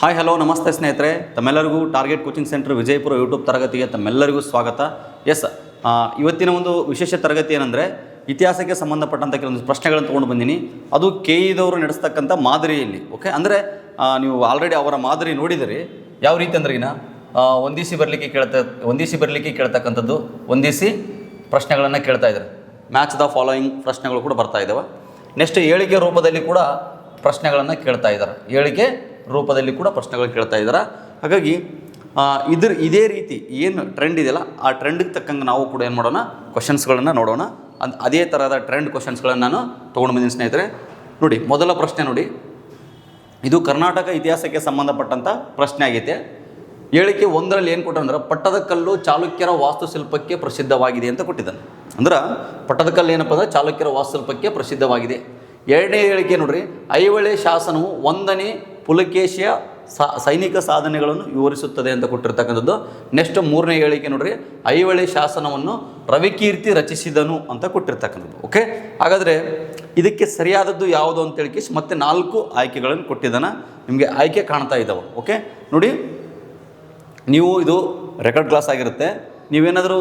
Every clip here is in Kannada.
ಹಾಯ್ ಹಲೋ ನಮಸ್ತೆ ಸ್ನೇಹಿತರೆ, ತಮ್ಮೆಲ್ಲರಿಗೂ target coaching centre Vijayapura YouTube ತರಗತಿಗೆ ತಮ್ಮೆಲ್ಲರಿಗೂ ಸ್ವಾಗತ. ಇವತ್ತಿನ ಒಂದು ವಿಶೇಷ ತರಗತಿ ಏನಂದರೆ ಇತಿಹಾಸಕ್ಕೆ ಸಂಬಂಧಪಟ್ಟಂಥ ಕೆಲವೊಂದು ಪ್ರಶ್ನೆಗಳನ್ನು ತೊಗೊಂಡು ಬಂದೀನಿ. ಅದು KE ನಡೆಸ್ತಕ್ಕಂಥ ಮಾದರಿಯಲ್ಲಿ. ಓಕೆ, ಅಂದರೆ ನೀವು ಆಲ್ರೆಡಿ ಅವರ ಮಾದರಿ ನೋಡಿದಿರಿ. ಯಾವ ರೀತಿ ಅಂದ್ರೆ ಹೊಂದಿಸಿ ಬರಲಿಕ್ಕೆ ಕೇಳ್ತಕ್ಕಂಥದ್ದು, ಹೊಂದಿಸಿ ಪ್ರಶ್ನೆಗಳನ್ನು ಕೇಳ್ತಾ ಇದ್ದಾರೆ. ಮ್ಯಾಚ್ ದ ಫಾಲೋಯಿಂಗ್ ಪ್ರಶ್ನೆಗಳು ಕೂಡ ಬರ್ತಾ ಇದ್ದಾವೆ. ನೆಕ್ಸ್ಟ್ ಹೇಳಿಕೆ ರೂಪದಲ್ಲಿ ಕೂಡ ಪ್ರಶ್ನೆಗಳನ್ನು ಕೇಳ್ತಾ ಇದ್ದಾರೆ. ಹೇಳಿಕೆ ರೂಪದಲ್ಲಿ ಕೂಡ ಪ್ರಶ್ನೆಗಳು ಕೇಳ್ತಾ ಇದ್ದಾರೆ. ಹಾಗಾಗಿ ಇದೇ ರೀತಿ ಏನು ಟ್ರೆಂಡ್ ಇದೆಯಲ್ಲ, ಆ ಟ್ರೆಂಡಿಗೆ ತಕ್ಕಂಗೆ ನಾವು ಕೂಡ ಏನು ಮಾಡೋಣ, ಕ್ವಶನ್ಸ್ಗಳನ್ನು ನೋಡೋಣ. ಅದೇ ಥರದ ಟ್ರೆಂಡ್ ಕ್ವಶನ್ಸ್ಗಳನ್ನು ನಾನು ತೊಗೊಂಡು ಬಂದಿದ್ದೀನಿ ಸ್ನೇಹಿತರೆ. ನೋಡಿ, ಮೊದಲ ಪ್ರಶ್ನೆ ನೋಡಿ, ಇದು ಕರ್ನಾಟಕ ಇತಿಹಾಸಕ್ಕೆ ಸಂಬಂಧಪಟ್ಟಂಥ ಪ್ರಶ್ನೆ ಆಗೈತೆ. ಹೇಳಿಕೆ 1ರಲ್ಲಿ ಏನು ಕೊಟ್ಟಂದ್ರೆ, ಪಟ್ಟದಕಲ್ಲು ಚಾಲುಕ್ಯರ ವಾಸ್ತುಶಿಲ್ಪಕ್ಕೆ ಪ್ರಸಿದ್ಧವಾಗಿದೆ ಅಂತ ಕೊಟ್ಟಿದ್ದಾನೆ. ಅಂದ್ರೆ ಪಟ್ಟದಕಲ್ಲು ಏನಪ್ಪ ಅಂದ್ರೆ ಚಾಲುಕ್ಯರ ವಾಸ್ತುಶಿಲ್ಪಕ್ಕೆ ಪ್ರಸಿದ್ಧವಾಗಿದೆ. ಎರಡನೇ ಹೇಳಿಕೆ ನೋಡ್ರಿ, ಐಹೊಳೆ ಶಾಸನವು 1ನೇ ಪುಲಕೇಶಿಯ ಸೈನಿಕ ಸಾಧನೆಗಳನ್ನು ವಿವರಿಸುತ್ತದೆ ಅಂತ ಕೊಟ್ಟಿರ್ತಕ್ಕಂಥದ್ದು. ನೆಕ್ಸ್ಟ್ 3ನೇ ಹೇಳಿಕೆ ನೋಡ್ರಿ, ಐಹೊಳೆ ಶಾಸನವನ್ನು ರವಿಕೀರ್ತಿ ರಚಿಸಿದನು ಅಂತ ಕೊಟ್ಟಿರ್ತಕ್ಕಂಥದ್ದು. ಓಕೆ, ಹಾಗಾದರೆ ಇದಕ್ಕೆ ಸರಿಯಾದದ್ದು ಯಾವುದು ಅಂತೇಳಿ ಮತ್ತೆ 4 ಆಯ್ಕೆಗಳನ್ನು ಕೊಟ್ಟಿದ್ದಾನೆ. ನಿಮಗೆ ಆಯ್ಕೆ ಕಾಣ್ತಾ ಇದ್ದಾವೆ. ಓಕೆ ನೋಡಿ, ನೀವು ಇದು ರೆಕಾರ್ಡ್ ಕ್ಲಾಸ್ ಆಗಿರುತ್ತೆ. ನೀವೇನಾದರೂ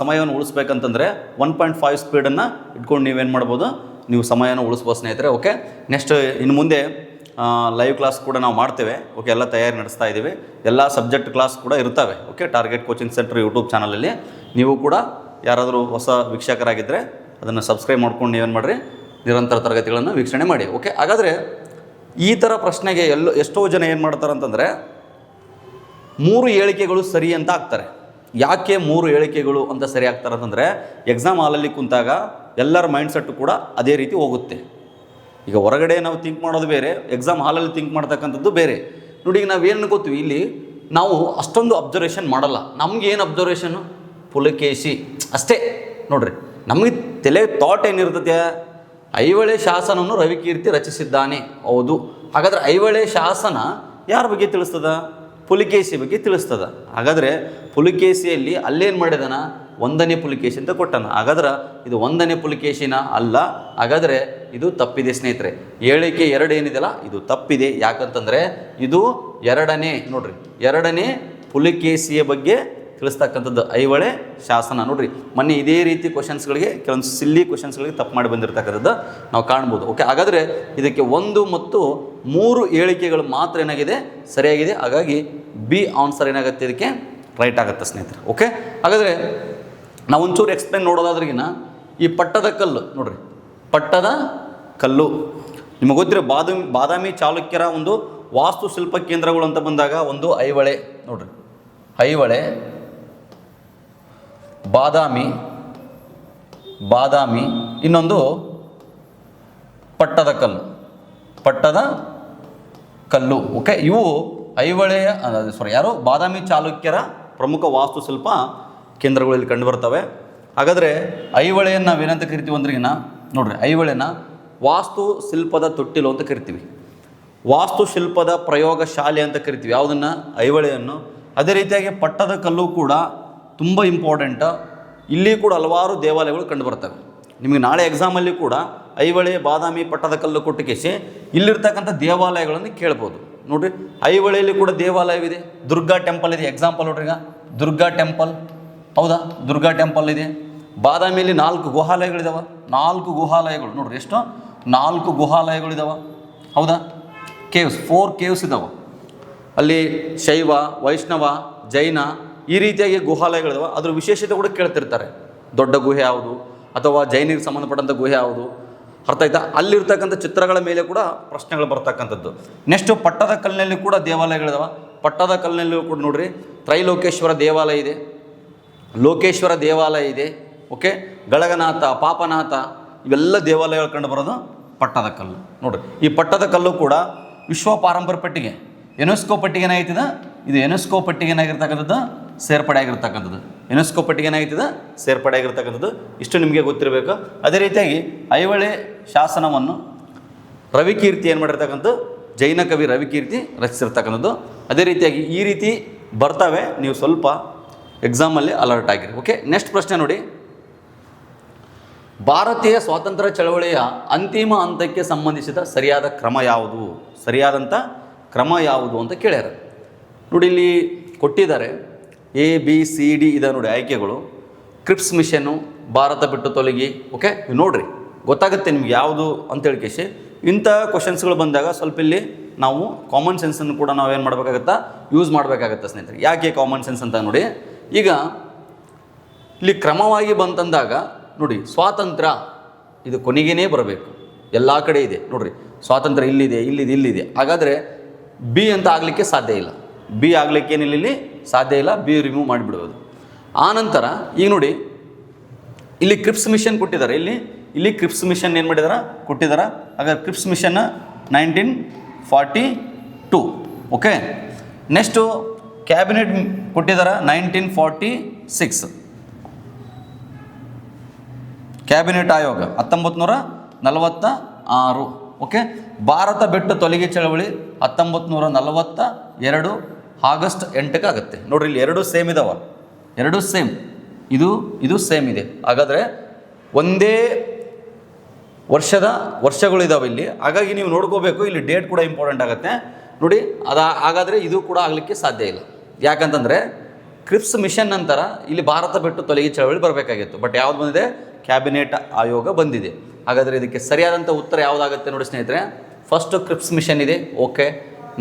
ಸಮಯವನ್ನು ಉಳಿಸ್ಬೇಕಂತಂದರೆ 1.5 ಸ್ಪೀಡನ್ನು ಇಟ್ಕೊಂಡು ನೀವೇನು ಮಾಡ್ಬೋದು, ನೀವು ಸಮಯವನ್ನು ಉಳಿಸ್ಬೋದು ಸ್ನೇಹಿತರೆ. ಓಕೆ, ನೆಕ್ಸ್ಟ್ ಇನ್ನು ಮುಂದೆ ಲೈವ್ ಕ್ಲಾಸ್ ಕೂಡ ನಾವು ಮಾಡ್ತೇವೆ. ಓಕೆ, ಎಲ್ಲ ತಯಾರಿ ನಡೆಸ್ತಾ ಇದ್ದೀವಿ. ಎಲ್ಲ ಸಬ್ಜೆಕ್ಟ್ ಕ್ಲಾಸ್ ಕೂಡ ಇರ್ತವೆ. Okay, target coaching centre YouTube ಚಾನಲಲ್ಲಿ ನೀವು ಕೂಡ ಯಾರಾದರೂ ಹೊಸ ವೀಕ್ಷಕರಾಗಿದ್ದರೆ ಅದನ್ನು ಸಬ್ಸ್ಕ್ರೈಬ್ ಮಾಡ್ಕೊಂಡು ನೀವೇನು ಮಾಡಿರಿ, ನಿರಂತರ ತರಗತಿಗಳನ್ನು ವೀಕ್ಷಣೆ ಮಾಡಿ. ಓಕೆ, ಹಾಗಾದರೆ ಈ ಥರ ಪ್ರಶ್ನೆಗೆ ಎಷ್ಟೋ ಜನ ಏನು ಮಾಡ್ತಾರೆ ಅಂತಂದರೆ 3 ಹೇಳಿಕೆಗಳು ಸರಿ ಅಂತ ಆಗ್ತಾರೆ. ಯಾಕೆ 3 ಹೇಳಿಕೆಗಳು ಅಂತ ಸರಿ ಆಗ್ತಾರೆ ಅಂತಂದರೆ, ಎಕ್ಸಾಮ್ ಹಾಲಲ್ಲಿ ಕುಂತಾಗ ಎಲ್ಲರ ಮೈಂಡ್ಸೆಟ್ಟು ಕೂಡ ಅದೇ ರೀತಿ ಹೋಗುತ್ತೆ. ಈಗ ಹೊರಗಡೆ ನಾವು ಥಿಂಕ್ ಮಾಡೋದು ಬೇರೆ, ಎಕ್ಸಾಮ್ ಹಾಲಲ್ಲಿ ಥಿಂಕ್ ಮಾಡ್ತಕ್ಕಂಥದ್ದು ಬೇರೆ. ನೋಡಿ, ಈಗ ನಾವೇನು ಅನ್ಕೋತೀವಿ, ಇಲ್ಲಿ ನಾವು ಅಷ್ಟೊಂದು ಅಬ್ಸರ್ವೇಷನ್ ಮಾಡಲ್ಲ. ನಮಗೇನು ಅಬ್ಸರ್ವೇಷನ್ನು, ಪುಲಕೇಶಿ ಅಷ್ಟೇ. ನೋಡ್ರಿ, ನಮಗೆ ತಲೆ ಥಾಟ್ ಏನಿರ್ತದೆ, ಐಹೊಳೆ ಶಾಸನವನ್ನು ರವಿಕೀರ್ತಿ ರಚಿಸಿದ್ದಾನೆ. ಹೌದು, ಹಾಗಾದರೆ ಐಹೊಳೆ ಶಾಸನ ಯಾರ ಬಗ್ಗೆ ತಿಳಿಸ್ತದ? ಪುಲಕೇಶಿ ಬಗ್ಗೆ ತಿಳಿಸ್ತದ. ಹಾಗಾದರೆ ಪುಲಕೇಶಿಯಲ್ಲಿ ಅಲ್ಲೇನು ಮಾಡಿದಾನ, 1ನೇ ಪುಲಕೇಶಿ ಅಂತ ಕೊಟ್ಟಾನ. ಹಾಗಾದ್ರೆ ಇದು 1ನೇ ಪುಲಕೇಶಿನ ಅಲ್ಲ. ಹಾಗಾದರೆ ಇದು ತಪ್ಪಿದೆ ಸ್ನೇಹಿತರೆ. ಹೇಳಿಕೆ 2 ಏನಿದೆಯಲ್ಲ, ಇದು ತಪ್ಪಿದೆ. ಯಾಕಂತಂದರೆ ಇದು 2ನೇ ಪುಲಕೇಶಿಯ ಬಗ್ಗೆ ತಿಳಿಸ್ತಕ್ಕಂಥದ್ದು ಐಹೊಳೆ ಶಾಸನ. ನೋಡ್ರಿ, ಮೊನ್ನೆ ಇದೇ ರೀತಿ ಕ್ವಶನ್ಸ್ಗಳಿಗೆ, ಕೆಲವೊಂದು ಸಿಲ್ಲಿ ಕ್ವಶನ್ಸ್ಗಳಿಗೆ ತಪ್ಪು ಮಾಡಿ ಬಂದಿರತಕ್ಕಂಥದ್ದು ನಾವು ಕಾಣ್ಬೋದು. ಓಕೆ, ಹಾಗಾದರೆ ಇದಕ್ಕೆ 1 ಮತ್ತು 3 ಹೇಳಿಕೆಗಳು ಮಾತ್ರ ಏನಾಗಿದೆ, ಸರಿಯಾಗಿದೆ. ಹಾಗಾಗಿ ಬಿ ಆನ್ಸರ್ ಏನಾಗುತ್ತೆ, ಇದಕ್ಕೆ ರೈಟ್ ಆಗುತ್ತೆ ಸ್ನೇಹಿತರೆ. ಓಕೆ, ಹಾಗಾದರೆ ನಾವು ಒಂಚೂರು ಎಕ್ಸ್ಪ್ಲೇನ್ ನೋಡೋದಾದ್ರಿಗಿನ ಈ ಪಟ್ಟದ ಕಲ್ಲು ನೋಡ್ರಿ, ಪಟ್ಟದ ಕಲ್ಲು ನಿಮಗೆ ಗೊತ್ತಿರೋ ಬಾದಾಮಿ ಚಾಲುಕ್ಯರ ಒಂದು ವಾಸ್ತುಶಿಲ್ಪ ಕೇಂದ್ರಗಳು ಅಂತ ಬಂದಾಗ ಒಂದು ಐಹೊಳೆ ನೋಡ್ರಿ, ಐಹೊಳೆ, ಬಾದಾಮಿ, ಇನ್ನೊಂದು ಪಟ್ಟದ ಕಲ್ಲು. ಓಕೆ, ಇವು ಐಹೊಳೆಯ ಬಾದಾಮಿ ಚಾಲುಕ್ಯರ ಪ್ರಮುಖ ವಾಸ್ತುಶಿಲ್ಪ ಕೇಂದ್ರಗಳಲ್ಲಿ ಕಂಡು ಬರ್ತವೆ. ಹಾಗಾದರೆ ಐಹೊಳೆಯನ್ನು ನಾವೇನಂತ ಕರಿತೀವಿ ಅಂದ್ರಿಗಿನ ನೋಡ್ರಿ, ಐಹೊಳೆನ ವಾಸ್ತುಶಿಲ್ಪದ ತೊಟ್ಟಿಲು ಅಂತ ಕರಿತೀವಿ, ವಾಸ್ತುಶಿಲ್ಪದ ಪ್ರಯೋಗ ಶಾಲೆ ಅಂತ ಕರಿತೀವಿ ಯಾವುದನ್ನು, ಐಹೊಳೆಯನ್ನು. ಅದೇ ರೀತಿಯಾಗಿ ಪಟ್ಟದ ಕಲ್ಲು ಕೂಡ ತುಂಬ ಇಂಪಾರ್ಟೆಂಟ್. ಇಲ್ಲಿ ಕೂಡ ಹಲವಾರು ದೇವಾಲಯಗಳು ಕಂಡು ಬರ್ತವೆ. ನಿಮಗೆ ನಾಳೆ ಎಕ್ಸಾಮಲ್ಲಿ ಕೂಡ ಐಹೊಳೆ, ಬಾದಾಮಿ, ಪಟ್ಟದ ಕಲ್ಲು ಕೊಟ್ಟಿಗೆಸಿ ಇಲ್ಲಿರ್ತಕ್ಕಂಥ ದೇವಾಲಯಗಳನ್ನು ಕೇಳ್ಬೋದು. ನೋಡಿರಿ, ಐಹೊಳೆಯಲ್ಲಿ ಕೂಡ ದೇವಾಲಯವಿದೆ, ದುರ್ಗಾ ಟೆಂಪಲ್ ಇದೆ. ಎಕ್ಸಾಂಪಲ್ ನೋಡ್ರಿ, ಈಗ ದುರ್ಗಾ ಟೆಂಪಲ್, ಹೌದಾ, ದುರ್ಗಾ ಟೆಂಪಲ್ ಇದೆ. ಬಾದಾಮಿಯಲ್ಲಿ 4 ಗುಹಾಲಯಗಳಿದಾವೆ. 4 ಗುಹಾಲಯಗಳು ನೋಡ್ರಿ, ಎಷ್ಟು 4 ಗುಹಾಲಯಗಳಿದಾವೆ, ಹೌದಾ. 4 ಕೇವ್ಸ್ ಇದಾವೆ. ಅಲ್ಲಿ ಶೈವ, ವೈಷ್ಣವ, ಜೈನ ಈ ರೀತಿಯಾಗಿ ಗುಹಾಲಯಗಳಿದಾವೆ. ಅದ್ರ ವಿಶೇಷತೆ ಕೂಡ ಕೇಳ್ತಿರ್ತಾರೆ. ದೊಡ್ಡ ಗುಹೆ ಯಾವುದು, ಅಥವಾ ಜೈನಿಗೆ ಸಂಬಂಧಪಟ್ಟಂಥ ಗುಹೆ ಯಾವುದು, ಅರ್ಥ ಆಯ್ತಾ. ಅಲ್ಲಿರ್ತಕ್ಕಂಥ ಚಿತ್ರಗಳ ಮೇಲೆ ಕೂಡ ಪ್ರಶ್ನೆಗಳು ಬರ್ತಕ್ಕಂಥದ್ದು. ನೆಕ್ಸ್ಟು ಪಟ್ಟದ ಕಲ್ಲಿನಲ್ಲಿ ಕೂಡ ದೇವಾಲಯಗಳಿದಾವೆ. ಪಟ್ಟದ ಕಲ್ಲಿನಲ್ಲೂ ಕೂಡ ನೋಡ್ರಿ, ತ್ರೈಲೋಕೇಶ್ವರ ದೇವಾಲಯ ಇದೆ, ಲೋಕೇಶ್ವರ ದೇವಾಲಯ ಇದೆ. ಓಕೆ, ಗಳಗನಾಥ, ಪಾಪನಾಥ ಇವೆಲ್ಲ ದೇವಾಲಯಗಳು ಕಂಡು ಬರೋದು ಪಟ್ಟದ ಕಲ್ಲು. ನೋಡ್ರಿ, ಈ ಪಟ್ಟದ ಕಲ್ಲು ಕೂಡ ವಿಶ್ವ ಪಾರಂಪರ್ಯ ಪಟ್ಟಿಗೆ, ಯುನೆಸ್ಕೋ ಪಟ್ಟಿಗೆ ಏನಾಗ್ತದೆ, ಇದು ಯುನೆಸ್ಕೋ ಪಟ್ಟಿಗೆ ಏನಾಗಿರ್ತಕ್ಕಂಥದ್ದು, ಸೇರ್ಪಡೆ ಆಗಿರ್ತಕ್ಕಂಥದ್ದು, ಯುನೆಸ್ಕೋ ಪಟ್ಟಿಗೆ ಏನಾಗ್ತದೆ, ಸೇರ್ಪಡೆ ಆಗಿರ್ತಕ್ಕಂಥದ್ದು. ಇಷ್ಟು ನಿಮಗೆ ಗೊತ್ತಿರಬೇಕು. ಅದೇ ರೀತಿಯಾಗಿ ಐಹೊಳೆ ಶಾಸನವನ್ನು ರವಿಕೀರ್ತಿ ಏನು ಮಾಡಿರ್ತಕ್ಕಂಥದ್ದು, ಜೈನ ಕವಿ ರವಿಕೀರ್ತಿ ರಚಿಸಿರ್ತಕ್ಕಂಥದ್ದು. ಅದೇ ರೀತಿಯಾಗಿ ಈ ರೀತಿ ಬರ್ತವೆ. ನೀವು ಸ್ವಲ್ಪ ಎಕ್ಸಾಮಲ್ಲಿ ಅಲರ್ಟ್ ಆಗಿರಿ. ಓಕೆ, ನೆಕ್ಸ್ಟ್ ಪ್ರಶ್ನೆ ನೋಡಿ, ಭಾರತೀಯ ಸ್ವಾತಂತ್ರ್ಯ ಚಳವಳಿಯ ಅಂತಿಮ ಹಂತಕ್ಕೆ ಸಂಬಂಧಿಸಿದ ಸರಿಯಾದ ಕ್ರಮ ಯಾವುದು, ಸರಿಯಾದಂಥ ಕ್ರಮ ಯಾವುದು ಅಂತ ಕೇಳ್ಯಾರ. ನೋಡಿ ಇಲ್ಲಿ ಕೊಟ್ಟಿದ್ದಾರೆ ABCD ಇದೆ ನೋಡಿ ಆಯ್ಕೆಗಳು. ಕ್ರಿಪ್ಸ್ ಮಿಷನ್ನು, ಭಾರತ ಬಿಟ್ಟು ತೊಲಗಿ. ಓಕೆ, ನೋಡಿರಿ ಗೊತ್ತಾಗುತ್ತೆ ನಿಮ್ಗೆ ಯಾವುದು ಅಂತೇಳಿ ಕೇಸಿ. ಇಂಥ ಕ್ವಶನ್ಸ್ಗಳು ಬಂದಾಗ ಸ್ವಲ್ಪ ಇಲ್ಲಿ ನಾವು ಕಾಮನ್ ಸೆನ್ಸನ್ನು ಕೂಡ ನಾವೇನು ಮಾಡಬೇಕಾಗತ್ತಾ, ಯೂಸ್ ಮಾಡಬೇಕಾಗತ್ತೆ ಸ್ನೇಹಿತರೆ. ಯಾಕೆ ಕಾಮನ್ ಸೆನ್ಸ್ ಅಂತ ನೋಡಿ, ಈಗ ಇಲ್ಲಿ ಕ್ರಮವಾಗಿ ಬಂತಂದಾಗ ನೋಡಿ ಸ್ವಾತಂತ್ರ್ಯ ಇದು ಕೊನೆಗೇನೇ ಬರಬೇಕು, ಎಲ್ಲ ಕಡೆ ಇದೆ ನೋಡಿರಿ. ಸ್ವಾತಂತ್ರ್ಯ ಇಲ್ಲಿದೆ, ಇಲ್ಲಿದೆ. ಹಾಗಾದರೆ ಬಿ ಅಂತ ಆಗಲಿಕ್ಕೆ ಸಾಧ್ಯ ಇಲ್ಲ. ಬಿ ಆಗಲಿಕ್ಕೆ ಏನಿಲ್ಲ, ಇಲ್ಲಿ ಸಾಧ್ಯ ಇಲ್ಲ. ಬಿ ರಿಮೂವ್ ಮಾಡಿಬಿಡ್ಬೋದು. ಆನಂತರ ಈಗ ನೋಡಿ ಇಲ್ಲಿ ಕ್ರಿಪ್ಸ್ ಮಿಷನ್ ಕೊಟ್ಟಿದ್ದಾರೆ. ಇಲ್ಲಿ ಕ್ರಿಪ್ಸ್ ಮಿಷನ್ ಏನು ಮಾಡಿದಾರೆ ಕೊಟ್ಟಿದ್ದಾರೆ. ಹಾಗಾದ್ರೆ Cripps mission 1942. Okay, next cabinet ಕೊಟ್ಟಿದ್ದಾರೆ 1946. ಕ್ಯಾಬಿನೆಟ್ ಆಯೋಗ 1946. ಓಕೆ, ಭಾರತ ಬಿಟ್ಟು ತೊಲಗಿ ಚಳವಳಿ 1942 ಆಗಸ್ಟ್ 8ಕ್ಕೆ ಆಗುತ್ತೆ. ನೋಡ್ರಿ ಇಲ್ಲಿ ಎರಡು ಸೇಮ್ ಇದಾವ, ಎರಡು ಸೇಮ್, ಇದು ಸೇಮ್ ಇದೆ. ಹಾಗಾದರೆ ಒಂದೇ ವರ್ಷಗಳು ಇದಾವೆ ಇಲ್ಲಿ. ಹಾಗಾಗಿ ನೀವು ನೋಡ್ಕೋಬೇಕು, ಇಲ್ಲಿ ಡೇಟ್ ಕೂಡ ಇಂಪಾರ್ಟೆಂಟ್ ಆಗುತ್ತೆ ನೋಡಿ. ಹಾಗಾದರೆ ಇದು ಕೂಡ ಆಗಲಿಕ್ಕೆ ಸಾಧ್ಯ ಇಲ್ಲ. ಯಾಕಂತಂದರೆ ಕ್ರಿಪ್ಸ್ ಮಿಷನ್ ನಂತರ ಇಲ್ಲಿ ಭಾರತ ಬಿಟ್ಟು ತೊಲಗಿ ಚಳವಳಿ ಬರಬೇಕಾಗಿತ್ತು. ಬಟ್ ಯಾವ್ದು ಬಂದಿದೆ, ಕ್ಯಾಬಿನೆಟ್ ಆಯೋಗ ಬಂದಿದೆ. ಹಾಗಾದರೆ ಇದಕ್ಕೆ ಸರಿಯಾದಂಥ ಉತ್ತರ ಯಾವುದಾಗುತ್ತೆ ನೋಡಿ ಸ್ನೇಹಿತರೆ. ಫಸ್ಟು ಕ್ರಿಪ್ಸ್ ಮಿಷನ್ ಇದೆ. ಓಕೆ,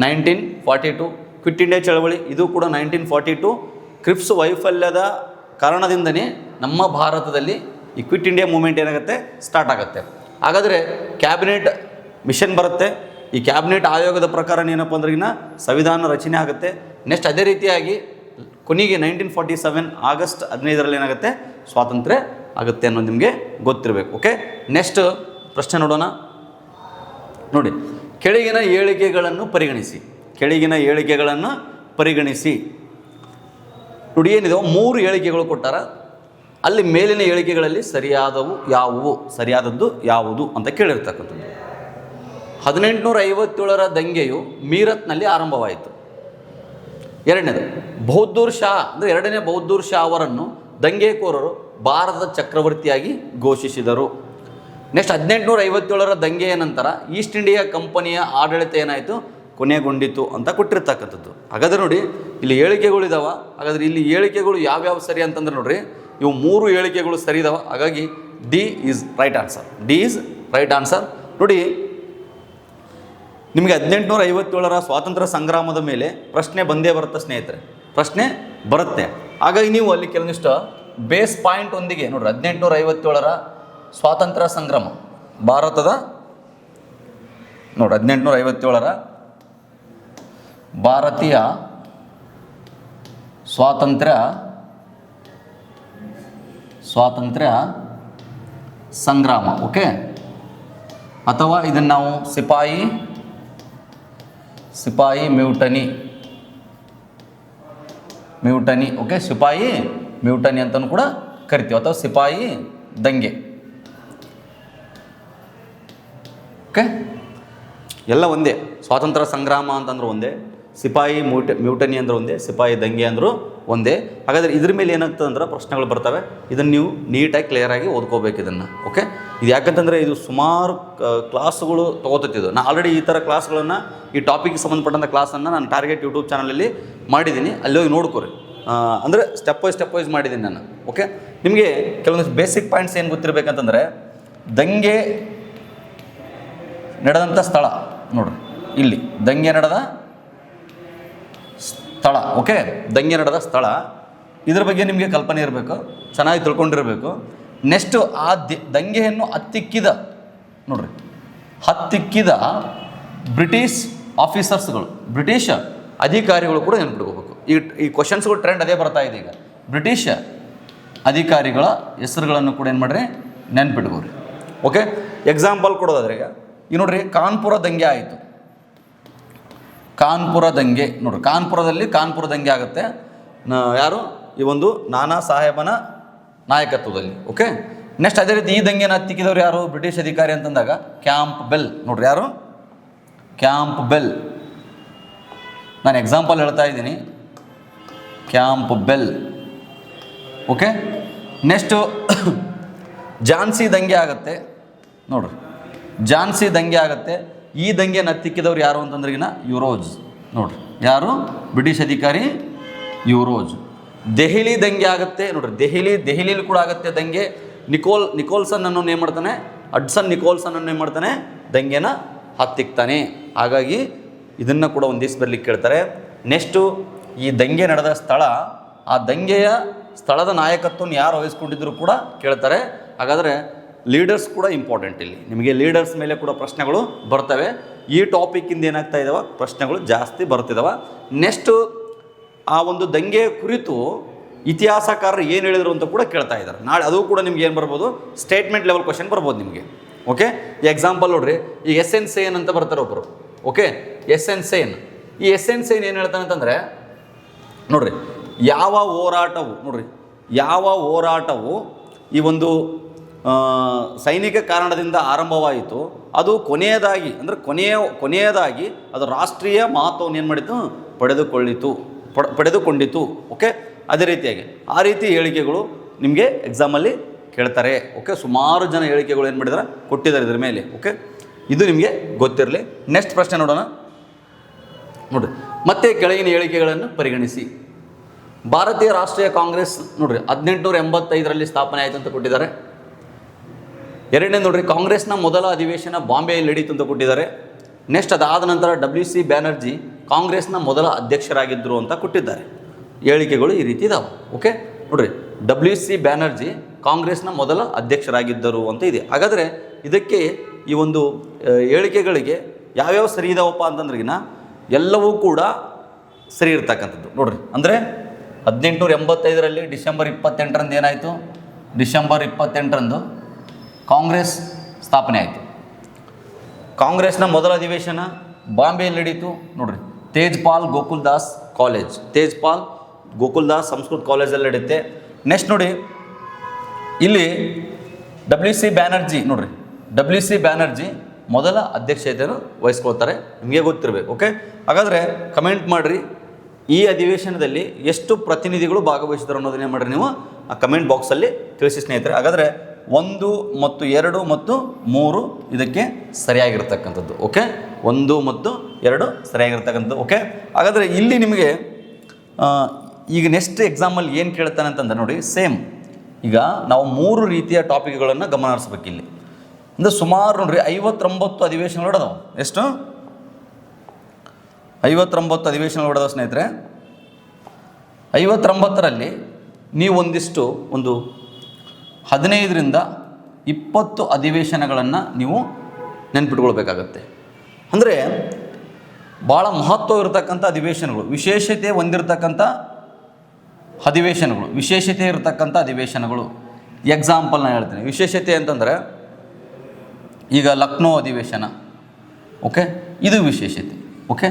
1942. ಕ್ವಿಟ್ ಇಂಡಿಯಾ ಚಳವಳಿ ಇದು ಕೂಡ 1942. ಕ್ರಿಪ್ಸ್ ವೈಫಲ್ಯದ ಕಾರಣದಿಂದನೇ ನಮ್ಮ ಭಾರತದಲ್ಲಿ ಈ ಕ್ವಿಟ್ ಇಂಡಿಯಾ ಮೂವ್ಮೆಂಟ್ ಏನಾಗುತ್ತೆ, ಸ್ಟಾರ್ಟ್ ಆಗುತ್ತೆ. ಹಾಗಾದರೆ ಕ್ಯಾಬಿನೆಟ್ ಮಿಷನ್ ಬರುತ್ತೆ. ಈ ಕ್ಯಾಬಿನೆಟ್ ಆಯೋಗದ ಪ್ರಕಾರ ಏನಪ್ಪ ಅಂದ್ರೆ ಸಂವಿಧಾನ ರಚನೆ ಆಗುತ್ತೆ. ನೆಕ್ಸ್ಟ್ ಅದೇ ರೀತಿಯಾಗಿ ಕೊನೆಗೆ 1947 ಆಗಸ್ಟ್ 15ರಲ್ಲಿ ಏನಾಗುತ್ತೆ, ಸ್ವಾತಂತ್ರ್ಯ ಆಗುತ್ತೆ ಅನ್ನೋದು ನಿಮಗೆ ಗೊತ್ತಿರಬೇಕು. ಓಕೆ, ನೆಕ್ಸ್ಟ್ ಪ್ರಶ್ನೆ ನೋಡೋಣ. ನೋಡಿ, ಕೆಳಗಿನ ಹೇಳಿಕೆಗಳನ್ನು ಪರಿಗಣಿಸಿ. ನೋಡಿ ಏನಿದೆ, 3 ಹೇಳಿಕೆಗಳು ಕೊಟ್ಟಾರ. ಅಲ್ಲಿ ಮೇಲಿನ ಹೇಳಿಕೆಗಳಲ್ಲಿ ಸರಿಯಾದದ್ದು ಯಾವುದು ಅಂತ ಕೇಳಿರ್ತಕ್ಕಂಥದ್ದು. 1857ರ ದಂಗೆಯು ಮೀರತ್ನಲ್ಲಿ ಆರಂಭವಾಯಿತು. ಎರಡನೇದು, ಬಹದ್ದೂರ್ ಶಾ ಅಂದರೆ ಎರಡನೇ ಬಹದ್ದೂರ್ ಶಾ ಅವರನ್ನು ದಂಗೆಕೋರರು ಭಾರತದ ಚಕ್ರವರ್ತಿಯಾಗಿ ಘೋಷಿಸಿದರು. ನೆಕ್ಸ್ಟ್ 1857ರ ದಂಗೆಯ ನಂತರ ಈಸ್ಟ್ ಇಂಡಿಯಾ ಕಂಪನಿಯ ಆಡಳಿತ ಏನಾಯಿತು, ಕೊನೆಗೊಂಡಿತು ಅಂತ ಕೊಟ್ಟಿರ್ತಕ್ಕಂಥದ್ದು. ಹಾಗಾದರೆ ನೋಡಿ ಇಲ್ಲಿ ಹೇಳಿಕೆಗಳಿದಾವೆ. ಹಾಗಾದರೆ ಇಲ್ಲಿ ಹೇಳಿಕೆಗಳು ಯಾವ್ಯಾವ ಸರಿ ಅಂತಂದ್ರೆ ನೋಡ್ರಿ, ಇವು 3 ಹೇಳಿಕೆಗಳು ಸರಿ ಇದಾವೆ. ಹಾಗಾಗಿ ಡಿ ಈಸ್ ರೈಟ್ ಆನ್ಸರ್. ನೋಡಿ ನಿಮಗೆ 1857ರ ಸ್ವಾತಂತ್ರ್ಯ ಸಂಗ್ರಾಮದ ಮೇಲೆ ಪ್ರಶ್ನೆ ಬಂದೇ ಬರುತ್ತೆ ಸ್ನೇಹಿತರೆ, ಪ್ರಶ್ನೆ ಬರುತ್ತೆ. ಹಾಗಾಗಿ ನೀವು ಅಲ್ಲಿ ಕೆಲವೊಂದಿಷ್ಟು ಬೇಸ್ ಪಾಯಿಂಟ್ ಒಂದಿಗೆ ನೋಡ್ರಿ, 1857ರ ಸ್ವಾತಂತ್ರ್ಯ ಸಂಗ್ರಾಮ ಭಾರತದ ನೋಡ್ರಿ, 1857ರ ಭಾರತೀಯ ಸ್ವಾತಂತ್ರ್ಯ ಸಂಗ್ರಾಮ. ಓಕೆ, ಅಥವಾ ಇದನ್ನು ನಾವು ಸಿಪಾಯಿ ಮ್ಯೂಟನಿ. ಓಕೆ, ಸಿಪಾಯಿ ಮ್ಯೂಟನಿ ಅಂತಲೂ ಕೂಡ ಕರಿತೀವಿ, ಅಥವಾ ಸಿಪಾಯಿ ದಂಗೆ. ಓಕೆ, ಎಲ್ಲ ಒಂದೇ. ಸ್ವಾತಂತ್ರ್ಯ ಸಂಗ್ರಾಮ ಅಂತಂದ್ರೆ ಒಂದೇ, ಸಿಪಾಯಿ ಮ್ಯೂಟನಿ ಅಂದ್ರೆ ಒಂದೇ, ಸಿಪಾಯಿ ದಂಗೆ ಅಂದರೂ ಒಂದೇ. ಹಾಗಾದರೆ ಇದ್ರ ಮೇಲೆ ಏನಾಗ್ತದೆ ಅಂದ್ರೆ ಪ್ರಶ್ನೆಗಳು ಬರ್ತವೆ. ಇದನ್ನು ನೀವು ನೀಟಾಗಿ ಕ್ಲಿಯರಾಗಿ ಓದ್ಕೋಬೇಕು ಇದನ್ನು. ಓಕೆ, ಇದು ಯಾಕಂತಂದರೆ ಇದು ಸುಮಾರು ಕ್ಲಾಸ್ಗಳು ತೊಗೋತಿದ್ದು. ನಾನು ಆಲ್ರೆಡಿ ಈ ಥರ ಕ್ಲಾಸ್ಗಳನ್ನು, ಈ ಟಾಪಿಕ್ಗೆ ಸಂಬಂಧಪಟ್ಟಂಥ ಕ್ಲಾಸನ್ನು ನಾನು ಟಾರ್ಗೆಟ್ ಯೂಟ್ಯೂಬ್ ಚಾನಲಲ್ಲಿ ಮಾಡಿದ್ದೀನಿ, ಅಲ್ಲಿ ಹೋಗಿ ನೋಡ್ಕೊರಿ. ಅಂದರೆ ಸ್ಟೆಪ್ ವೈಸ್ ಮಾಡಿದ್ದೀನಿ ನಾನು. ಓಕೆ, ನಿಮಗೆ ಕೆಲವೊಂದು ಬೇಸಿಕ್ ಪಾಯಿಂಟ್ಸ್ ಏನು ಗೊತ್ತಿರಬೇಕಂತಂದರೆ, ದಂಗೆ ನಡೆದಂಥ ಸ್ಥಳ ನೋಡ್ರಿ, ಇಲ್ಲಿ ದಂಗೆ ನಡೆದ ಸ್ಥಳ. ಓಕೆ, ದಂಗೆ ನಡೆದ ಸ್ಥಳ, ಇದ್ರ ಬಗ್ಗೆ ನಿಮಗೆ ಕಲ್ಪನೆ ಇರಬೇಕು, ಚೆನ್ನಾಗಿ ತಿಳ್ಕೊಂಡಿರಬೇಕು. ನೆಕ್ಸ್ಟು ಆ ದಂಗೆಯನ್ನು ಹತ್ತಿಕ್ಕಿದ ಬ್ರಿಟಿಷ್ ಆಫೀಸರ್ಸ್ಗಳು, ಬ್ರಿಟಿಷ್ ಅಧಿಕಾರಿಗಳು ಕೂಡ ನೆನ್ಪಿಟ್ಕೋಬೇಕು. ಈ ಕ್ವಶನ್ಸ್ಗಳು ಟ್ರೆಂಡ್ ಅದೇ ಬರ್ತಾ ಇದೆ ಈಗ. ಬ್ರಿಟಿಷ್ ಅಧಿಕಾರಿಗಳ ಹೆಸರುಗಳನ್ನು ಕೂಡ ಏನು ಮಾಡಿರಿ, ನೆನ್ಪಿಟ್ಕೋರಿ. ಓಕೆ, ಎಕ್ಸಾಂಪಲ್ ಕೊಡೋದಾದ್ರೆ ಈಗ ನೋಡ್ರಿ, ಕಾನ್ಪುರ ದಂಗೆ ಆಯಿತು. ಕಾನ್ಪುರ ದಂಗೆ ನೋಡ್ರಿ, ಕಾನ್ಪುರ ದಂಗೆ ಆಗುತ್ತೆ. ಯಾರು, ಈ ಒಂದು ನಾನಾ ಸಾಹೇಬನ ನಾಯಕತ್ವದಲ್ಲಿ. ಓಕೆ, ನೆಕ್ಸ್ಟ್ ಅದೇ ರೀತಿ ಈ ದಂಗೆನ ಹತ್ತಿಕ್ಕಿದವ್ರು ಯಾರು, ಬ್ರಿಟಿಷ್ ಅಧಿಕಾರಿ ಅಂತಂದಾಗ ಕ್ಯಾಂಪ್ಬೆಲ್. ನೋಡ್ರಿ, ಯಾರು, ಕ್ಯಾಂಪ್ಬೆಲ್. ನಾನು ಎಕ್ಸಾಂಪಲ್ ಹೇಳ್ತಾ ಇದ್ದೀನಿ, ಕ್ಯಾಂಪ್ಬೆಲ್. ಓಕೆ, ನೆಕ್ಸ್ಟು ಝಾನ್ಸಿ ದಂಗೆ ಆಗುತ್ತೆ. ನೋಡ್ರಿ, ಝಾನ್ಸಿ ದಂಗೆ ಆಗುತ್ತೆ. ಈ ದಂಗೆನ ಹತ್ತಿಕ್ಕಿದವ್ರು ಯಾರು ಅಂತಂದ್ರೆ ಯುರೋಜ್. ನೋಡ್ರಿ, ಯಾರು? ಬ್ರಿಟಿಷ್ ಅಧಿಕಾರಿ ಯುವರೋಜ್. ದೆಹಲಿ ದಂಗೆ ಆಗುತ್ತೆ ನೋಡ್ರಿ, ದೆಹಲಿಲಿ ಕೂಡ ಆಗುತ್ತೆ ದಂಗೆ. ನಿಕೋಲ್ಸನ್ ಅನ್ನೋನು ಏನು ಮಾಡ್ತಾನೆ, ಹಡ್ಸನ್ ನಿಕೋಲ್ಸನ್ ಅನ್ನೋ ಏನು ಮಾಡ್ತಾನೆ, ದಂಗೆನ ಹತ್ತಿಕ್ತಾನೆ. ಹಾಗಾಗಿ ಇದನ್ನು ಕೂಡ ಒಂದಿವ್ಸ ಬರ್ಲಿಕ್ಕೆ ಕೇಳ್ತಾರೆ. ನೆಕ್ಸ್ಟು ಈ ದಂಗೆ ನಡೆದ ಸ್ಥಳ, ಆ ದಂಗೆಯ ಸ್ಥಳದ ನಾಯಕತ್ವವನ್ನು ಯಾರು ವಹಿಸ್ಕೊಂಡಿದ್ರು ಕೂಡ ಕೇಳ್ತಾರೆ. ಹಾಗಾದರೆ ಲೀಡರ್ಸ್ ಕೂಡ ಇಂಪಾರ್ಟೆಂಟ್. ಇಲ್ಲಿ ನಿಮಗೆ ಲೀಡರ್ಸ್ ಮೇಲೆ ಕೂಡ ಪ್ರಶ್ನೆಗಳು ಬರ್ತವೆ. ಈ ಟಾಪಿಕ್ಕಿಂದ ಏನಾಗ್ತಾ ಇದ್ದಾವೆ, ಪ್ರಶ್ನೆಗಳು ಜಾಸ್ತಿ ಬರ್ತಿದ್ದಾವೆ. ನೆಕ್ಸ್ಟು ಆ ಒಂದು ದಂಗೆಯ ಕುರಿತು ಇತಿಹಾಸಕಾರರು ಏನು ಹೇಳಿದರು ಅಂತ ಕೂಡ ಕೇಳ್ತಾ ಇದ್ದಾರೆ. ನಾಳೆ ಅದು ಕೂಡ ನಿಮ್ಗೆ ಏನು ಬರ್ಬೋದು, ಸ್ಟೇಟ್ಮೆಂಟ್ ಲೆವೆಲ್ ಕ್ವಶನ್ ಬರ್ಬೋದು ನಿಮಗೆ. ಓಕೆ, ಎಕ್ಸಾಂಪಲ್ ನೋಡ್ರಿ, ಈ ಎಸ್ ಎನ್ ಸೇನ್ ಅಂತ ಬರ್ತಾರೆ ಒಬ್ಬರು. Okay, S N Sen. ಈ ಎಸ್ ಎನ್ ಸೇನ್ ಏನು ಹೇಳ್ತಾನೆ ಅಂತಂದರೆ ನೋಡ್ರಿ, ಯಾವ ಹೋರಾಟವು ಈ ಒಂದು ಸೈನಿಕ ಕಾರಣದಿಂದ ಆರಂಭವಾಯಿತು, ಅದು ಕೊನೆಯದಾಗಿ ಅದು ರಾಷ್ಟ್ರೀಯ ಮಹತ್ವವನ್ನು ಏನು ಮಾಡಿತು, ಪಡೆದುಕೊಂಡಿತು. ಓಕೆ, ಅದೇ ರೀತಿಯಾಗಿ ಆ ರೀತಿ ಹೇಳಿಕೆಗಳು ನಿಮಗೆ ಎಕ್ಸಾಮಲ್ಲಿ ಕೇಳ್ತಾರೆ. ಓಕೆ, ಸುಮಾರು ಜನ ಹೇಳಿಕೆಗಳು ಏನು ಮಾಡಿದ್ದಾರೆ, ಕೊಟ್ಟಿದ್ದಾರೆ ಇದ್ರ ಮೇಲೆ. ಓಕೆ, ಇದು ನಿಮಗೆ ಗೊತ್ತಿರಲಿ. ನೆಕ್ಸ್ಟ್ ಪ್ರಶ್ನೆ ನೋಡೋಣ. ನೋಡಿರಿ, ಮತ್ತೆ ಕೆಳಗಿನ ಹೇಳಿಕೆಗಳನ್ನು ಪರಿಗಣಿಸಿ. ಭಾರತೀಯ ರಾಷ್ಟ್ರೀಯ ಕಾಂಗ್ರೆಸ್ ನೋಡ್ರಿ 1885ರಲ್ಲಿ ಸ್ಥಾಪನೆ ಆಯಿತು ಅಂತ ಕೊಟ್ಟಿದ್ದಾರೆ. ಎರಡನೇ ನೋಡ್ರಿ, ಕಾಂಗ್ರೆಸ್ನ ಮೊದಲ ಅಧಿವೇಶನ ಬಾಂಬೆಯಲ್ಲಿ ನಡೀತು ಅಂತ ಕೊಟ್ಟಿದ್ದಾರೆ. ನೆಕ್ಸ್ಟ್ ಅದಾದ ನಂತರ WC ಬ್ಯಾನರ್ಜಿ ಕಾಂಗ್ರೆಸ್ನ ಮೊದಲ ಅಧ್ಯಕ್ಷರಾಗಿದ್ದರು ಅಂತ ಕೊಟ್ಟಿದ್ದಾರೆ. ಹೇಳಿಕೆಗಳು ಈ ರೀತಿ ಇದಾವೆ. ಓಕೆ, ನೋಡ್ರಿ, WC ಬ್ಯಾನರ್ಜಿ ಕಾಂಗ್ರೆಸ್ನ ಮೊದಲ ಅಧ್ಯಕ್ಷರಾಗಿದ್ದರು ಅಂತ ಇದೆ. ಹಾಗಾದರೆ ಇದಕ್ಕೆ ಈ ಒಂದು ಹೇಳಿಕೆಗಳಿಗೆ ಯಾವ್ಯಾವ ಸರಿ ಇದಾವಪ್ಪ ಅಂತಂದ್ರಿಗಿನ ಎಲ್ಲವೂ ಕೂಡ ಸರಿ ಇರ್ತಕ್ಕಂಥದ್ದು. ನೋಡ್ರಿ, ಅಂದರೆ 1885ರಲ್ಲಿ ಡಿಸೆಂಬರ್ 28ರಂದು ಏನಾಯಿತು, ಡಿಸೆಂಬರ್ 28ರಂದು ಕಾಂಗ್ರೆಸ್ ಸ್ಥಾಪನೆ ಆಯಿತು. ಕಾಂಗ್ರೆಸ್ನ ಮೊದಲ ಅಧಿವೇಶನ ಬಾಂಬೆಯಲ್ಲಿ ನಡೀತು. ನೋಡ್ರಿ, ತೇಜ್ಪಾಲ್ ಗೋಕುಲ್ದಾಸ್ ಸಂಸ್ಕೃತ ಕಾಲೇಜಲ್ಲಿ ನಡೆಯುತ್ತೆ. ನೆಕ್ಸ್ಟ್ ನೋಡಿ, ಇಲ್ಲಿ WC ಬ್ಯಾನರ್ಜಿ ಮೊದಲ ಅಧ್ಯಕ್ಷತೆಯನ್ನು ವಹಿಸ್ಕೊಳ್ತಾರೆ. ನಿಮಗೆ ಗೊತ್ತಿರಬೇಕು. ಓಕೆ, ಹಾಗಾದರೆ ಕಮೆಂಟ್ ಮಾಡಿರಿ, ಈ ಅಧಿವೇಶನದಲ್ಲಿ ಎಷ್ಟು ಪ್ರತಿನಿಧಿಗಳು ಭಾಗವಹಿಸಿದ್ರು ಅನ್ನೋದನ್ನೇ ಮಾಡಿರಿ ನೀವು ಆ ಕಮೆಂಟ್ ಬಾಕ್ಸಲ್ಲಿ ತಿಳಿಸಿ ಸ್ನೇಹಿತರೆ. ಹಾಗಾದರೆ 1 ಮತ್ತು 2 ಮತ್ತು 3 ಇದಕ್ಕೆ ಸರಿಯಾಗಿರ್ತಕ್ಕಂಥದ್ದು. ಓಕೆ, 1 ಮತ್ತು 2 ಸರಿಯಾಗಿರ್ತಕ್ಕಂಥದ್ದು. ಓಕೆ, ಹಾಗಾದರೆ ಇಲ್ಲಿ ನಿಮಗೆ ಈಗ ನೆಕ್ಸ್ಟ್ ಎಕ್ಸಾಮಲ್ಲಿ ಏನು ಕೇಳ್ತಾನೆ ಅಂತಂದ್ರೆ ನೋಡಿ, ಸೇಮ್ ಈಗ ನಾವು 3 ರೀತಿಯ ಟಾಪಿಕ್ಗಳನ್ನು ಗಮನ ಹರಿಸ್ಬೇಕು ಇಲ್ಲಿ. ಅಂದರೆ ಸುಮಾರು ನೋಡ್ರಿ 59 ಅಧಿವೇಶನಗಳು ನಡೆದವು. ಎಷ್ಟು? 59 ಅಧಿವೇಶನಗಳು ನಡೆದವು ಸ್ನೇಹಿತರೆ. 59ರಲ್ಲಿ ನೀವು ಒಂದು 15ರಿಂದ 20 ಅಧಿವೇಶನಗಳನ್ನು ನೀವು ನೆನ್ಪಿಟ್ಕೊಳ್ಬೇಕಾಗತ್ತೆ. ಅಂದರೆ ಭಾಳ ಮಹತ್ವ ಇರತಕ್ಕಂಥ ಅಧಿವೇಶನಗಳು, ವಿಶೇಷತೆ ಹೊಂದಿರತಕ್ಕಂಥ ಅಧಿವೇಶನಗಳು. ಎಕ್ಸಾಂಪಲ್ ನಾನು ಹೇಳ್ತೀನಿ. ವಿಶೇಷತೆ ಅಂತಂದರೆ ಈಗ ಲಕ್ನೋ ಅಧಿವೇಶನ. ಓಕೆ, ಇದು ವಿಶೇಷತೆ. ಓಕೆ,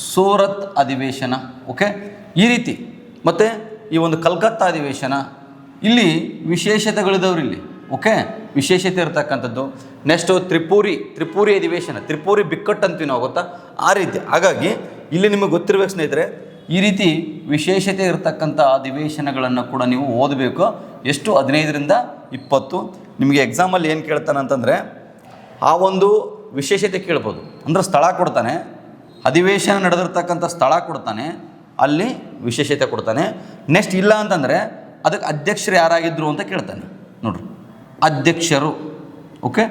ಸೂರತ್ ಅಧಿವೇಶನ. ಓಕೆ, ಈ ರೀತಿ. ಮತ್ತು ಈ ಒಂದು ಕಲ್ಕತ್ತಾ ಅಧಿವೇಶನ, ಇಲ್ಲಿ ವಿಶೇಷತೆಗಳಿದವ್ರು ಇಲ್ಲಿ. ಓಕೆ, ವಿಶೇಷತೆ ಇರತಕ್ಕಂಥದ್ದು. ನೆಕ್ಸ್ಟು ತ್ರಿಪುರಿ ಅಧಿವೇಶನ, ತ್ರಿಪುರಿ ಬಿಕ್ಕಟ್ಟು ಅಂತೀವಿ ನಾವು, ಗೊತ್ತಾ, ಆ ರೀತಿ. ಹಾಗಾಗಿ ಇಲ್ಲಿ ನಿಮಗೆ ಗೊತ್ತಿರಬೇಕು ಸ್ನೇಹಿತರೆ, ಈ ರೀತಿ ವಿಶೇಷತೆ ಇರತಕ್ಕಂಥ ಅಧಿವೇಶನಗಳನ್ನು ಕೂಡ ನೀವು ಓದಬೇಕು. ಎಷ್ಟು? 15ರಿಂದ 20. ನಿಮಗೆ ಎಕ್ಸಾಮಲ್ಲಿ ಏನು ಕೇಳ್ತಾನೆ ಅಂತಂದರೆ ಆ ಒಂದು ವಿಶೇಷತೆ ಕೇಳ್ಬೋದು. ಅಂದರೆ ಸ್ಥಳ ಕೊಡ್ತಾನೆ, ಅಧಿವೇಶನ ನಡೆದಿರ್ತಕ್ಕಂಥ ಸ್ಥಳ ಕೊಡ್ತಾನೆ, ಅಲ್ಲಿ ವಿಶೇಷತೆ ಕೊಡ್ತಾನೆ. ನೆಕ್ಸ್ಟ್ ಇಲ್ಲ ಅಂತಂದರೆ ಅದಕ್ಕೆ ಅಧ್ಯಕ್ಷರು ಯಾರಾಗಿದ್ದರು ಅಂತ ಕೇಳ್ತಾನೆ. ನೋಡ್ರಿ, ಅಧ್ಯಕ್ಷರು. ಓಕೆ,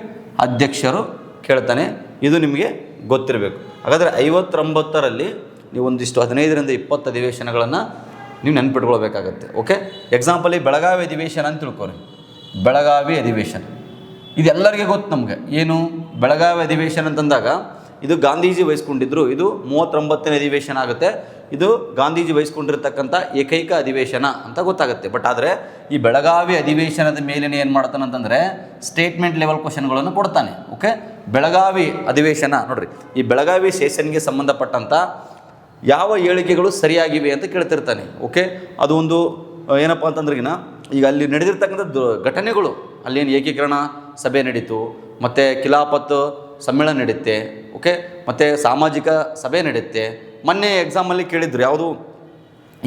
ಅಧ್ಯಕ್ಷರು ಕೇಳ್ತಾನೆ. ಇದು ನಿಮಗೆ ಗೊತ್ತಿರಬೇಕು. ಹಾಗಾದರೆ 59ರಲ್ಲಿ ನೀವು 15ರಿಂದ 20 ಅಧಿವೇಶನಗಳನ್ನು ನೀವು ನೆನ್ಪಿಟ್ಕೊಳ್ಬೇಕಾಗತ್ತೆ. ಓಕೆ, ಎಕ್ಸಾಂಪಲಿ ಬೆಳಗಾವಿ ಅಧಿವೇಶನ ಅಂತ ತಿಳ್ಕೊರಿ. ಬೆಳಗಾವಿ ಅಧಿವೇಶನ ಇದೆಲ್ಲರಿಗೆ ಗೊತ್ತು ನಮಗೆ. ಏನು ಬೆಳಗಾವಿ ಅಧಿವೇಶನ ಅಂತಂದಾಗ ಇದು ಗಾಂಧೀಜಿ ವಹಿಸ್ಕೊಂಡಿದ್ರು. ಇದು 39ನೇ ಅಧಿವೇಶನ ಆಗುತ್ತೆ. ಇದು ಗಾಂಧೀಜಿ ವಹಿಸ್ಕೊಂಡಿರ್ತಕ್ಕಂಥ ಏಕೈಕ ಅಧಿವೇಶನ ಅಂತ ಗೊತ್ತಾಗುತ್ತೆ. ಬಟ್ ಆದರೆ ಈ ಬೆಳಗಾವಿ ಅಧಿವೇಶನದ ಮೇಲಿನ ಏನು ಮಾಡ್ತಾನೆ ಅಂತಂದರೆ ಸ್ಟೇಟ್ಮೆಂಟ್ ಲೆವೆಲ್ ಕ್ವಶನ್ಗಳನ್ನು ಕೊಡ್ತಾನೆ. ಓಕೆ, ಬೆಳಗಾವಿ ಅಧಿವೇಶನ ನೋಡ್ರಿ, ಈ ಬೆಳಗಾವಿ ಸೆಷನ್ಗೆ ಸಂಬಂಧಪಟ್ಟಂಥ ಯಾವ ಹೇಳಿಕೆಗಳು ಸರಿಯಾಗಿವೆ ಅಂತ ಕೇಳ್ತಿರ್ತಾನೆ. ಓಕೆ, ಅದು ಒಂದು ಏನಪ್ಪ ಅಂತಂದ್ರಿಗಿನ ಈಗ ಅಲ್ಲಿ ನಡೆದಿರ್ತಕ್ಕಂಥ ಘಟನೆಗಳು, ಅಲ್ಲೇನು ಏಕೀಕರಣ ಸಭೆ ನಡೀತು, ಮತ್ತು ಖಿಲಾಫತ್ ಸಮ್ಮೇಳನ ನಡೆಯುತ್ತೆ. ಓಕೆ, ಮತ್ತು ಸಾಮಾಜಿಕ ಸಭೆ ನಡೆಯುತ್ತೆ. ಮೊನ್ನೆ ಎಕ್ಸಾಮಲ್ಲಿ ಕೇಳಿದ್ರು, ಯಾವುದು